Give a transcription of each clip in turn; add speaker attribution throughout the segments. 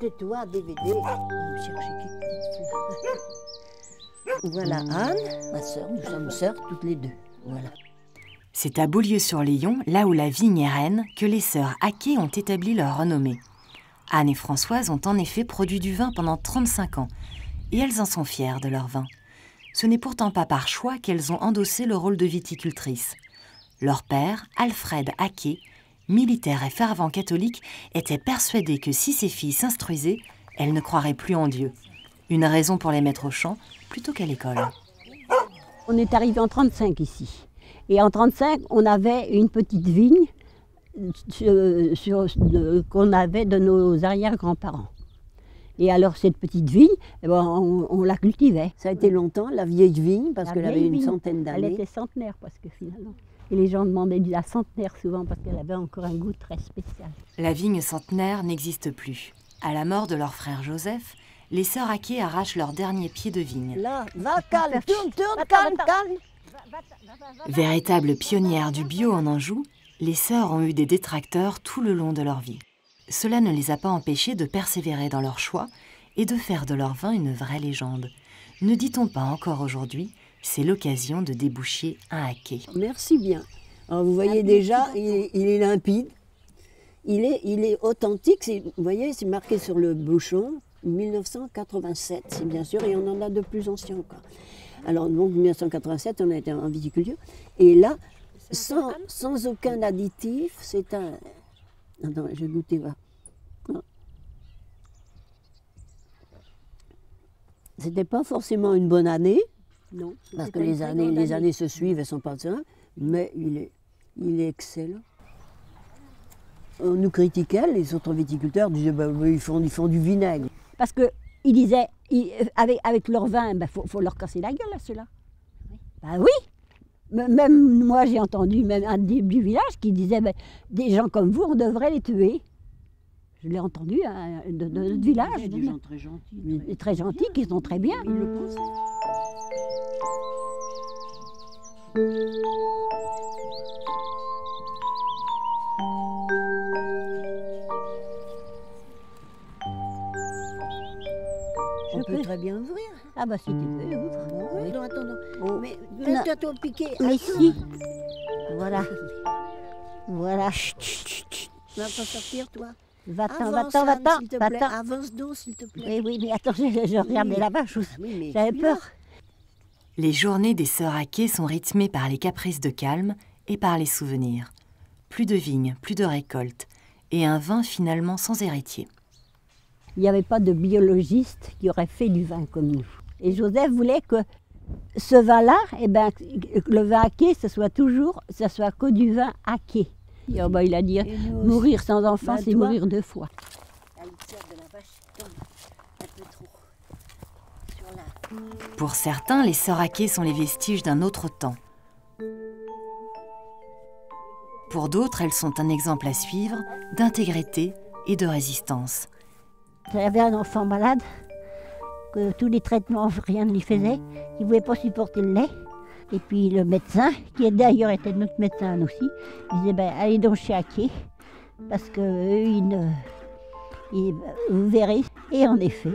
Speaker 1: Tais-toi, DVD. Je vais me chercher quelques petites fleurs. Voilà Anne, ma sœur, nous sommes sœurs toutes les deux. Voilà.
Speaker 2: C'est à Beaulieu-sur-Layon, là où la vigne est reine, que les sœurs Haquet ont établi leur renommée. Anne et Françoise ont en effet produit du vin pendant 35 ans, et elles en sont fières de leur vin. Ce n'est pourtant pas par choix qu'elles ont endossé le rôle de viticultrice. Leur père, Alfred Haquet, militaire et fervent catholique, était persuadé que si ses filles s'instruisaient, elles ne croiraient plus en Dieu. Une raison pour les mettre au champ plutôt qu'à l'école.
Speaker 3: On est arrivé en 1935 ici. Et en 1935, on avait une petite vigne qu'on avait de nos arrière-grands-parents. Et alors cette petite vigne, eh ben, on la cultivait.
Speaker 1: Ça a été longtemps, la vieille vigne, parce qu'elle avait une centaine d'années.
Speaker 3: Elle était centenaire, parce que finalement. Et les gens demandaient de la centenaire souvent, parce qu'elle avait encore un goût très spécial.
Speaker 2: La vigne centenaire n'existe plus. À la mort de leur frère Joseph, les sœurs Haquet arrachent leur dernier pied de vigne.
Speaker 1: Là, va, calme, tourne, calme.
Speaker 2: Véritables pionnières du bio en Anjou, les sœurs ont eu des détracteurs tout le long de leur vie. Cela ne les a pas empêchées de persévérer dans leur choix et de faire de leur vin une vraie légende. Ne dit-on pas encore aujourd'hui, c'est l'occasion de déboucher un Haquet.
Speaker 1: Merci bien. Alors vous voyez déjà, il est limpide, il est authentique. Vous voyez, c'est marqué sur le bouchon, 1987, c'est bien sûr, et on en a de plus anciens encore. Alors donc 1987, on a été en viticulture, et là, sans aucun additif, c'est un... Attends, je vais goûter, va. C'était pas forcément une bonne année,
Speaker 3: Non,
Speaker 1: parce que les années se suivent, elles sont pas ça, mais il est excellent. On nous critiquait, les autres viticulteurs disaient bah, ils font du vinaigre.
Speaker 3: Parce qu'ils disaient, avec leur vin, il faut leur casser la gueule à ceux-là. Ben oui. Même moi, j'ai entendu même un du village qui disait des gens comme vous, on devrait les tuer. Je l'ai entendu de notre village.
Speaker 1: Des gens très gentils.
Speaker 3: Très gentils, qui sont très bien.
Speaker 1: Ils le pensent. On peut très bien ouvrir.
Speaker 3: Ah bah si tu veux, ouvre.
Speaker 1: Oui. Attends.
Speaker 3: Oh.
Speaker 1: Mais mets-toi ton piquet.
Speaker 3: Mais si. Voilà. Voilà.
Speaker 1: Tu vas pas sortir, toi.
Speaker 3: Va-t'en,
Speaker 1: Avance,
Speaker 3: va-t'en,
Speaker 1: Anne,
Speaker 3: va-t'en.
Speaker 1: s'il te plaît.
Speaker 3: Va-t'en.
Speaker 1: Avance donc, s'il te plaît.
Speaker 3: Oui, mais attends, je regardais la vache.
Speaker 1: Oui, mais
Speaker 3: J'avais peur.
Speaker 2: Les journées des sœurs Haquet sont rythmées par les caprices de calme et par les souvenirs. Plus de vignes, plus de récoltes, et un vin finalement sans héritier.
Speaker 3: Il n'y avait pas de biologiste qui aurait fait du vin comme nous. Et Joseph voulait que ce vin-là, le vin Haquet, ça soit que du vin Haquet. Et il a dit, mourir sans enfant, c'est mourir 2 fois.
Speaker 1: La litière de la vache tombe un peu trop sur la...
Speaker 2: Pour certains, les sœurs Haquet sont les vestiges d'un autre temps. Pour d'autres, elles sont un exemple à suivre d'intégrité et de résistance.
Speaker 3: J'avais un enfant malade, que tous les traitements, rien ne lui faisait, il ne pouvait pas supporter le lait. Et puis le médecin, qui d'ailleurs était notre médecin aussi, il disait allez donc chez Haquet, parce que vous verrez. Et en effet.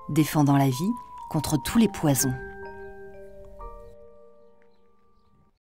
Speaker 2: Défendant la vie contre tous les poisons.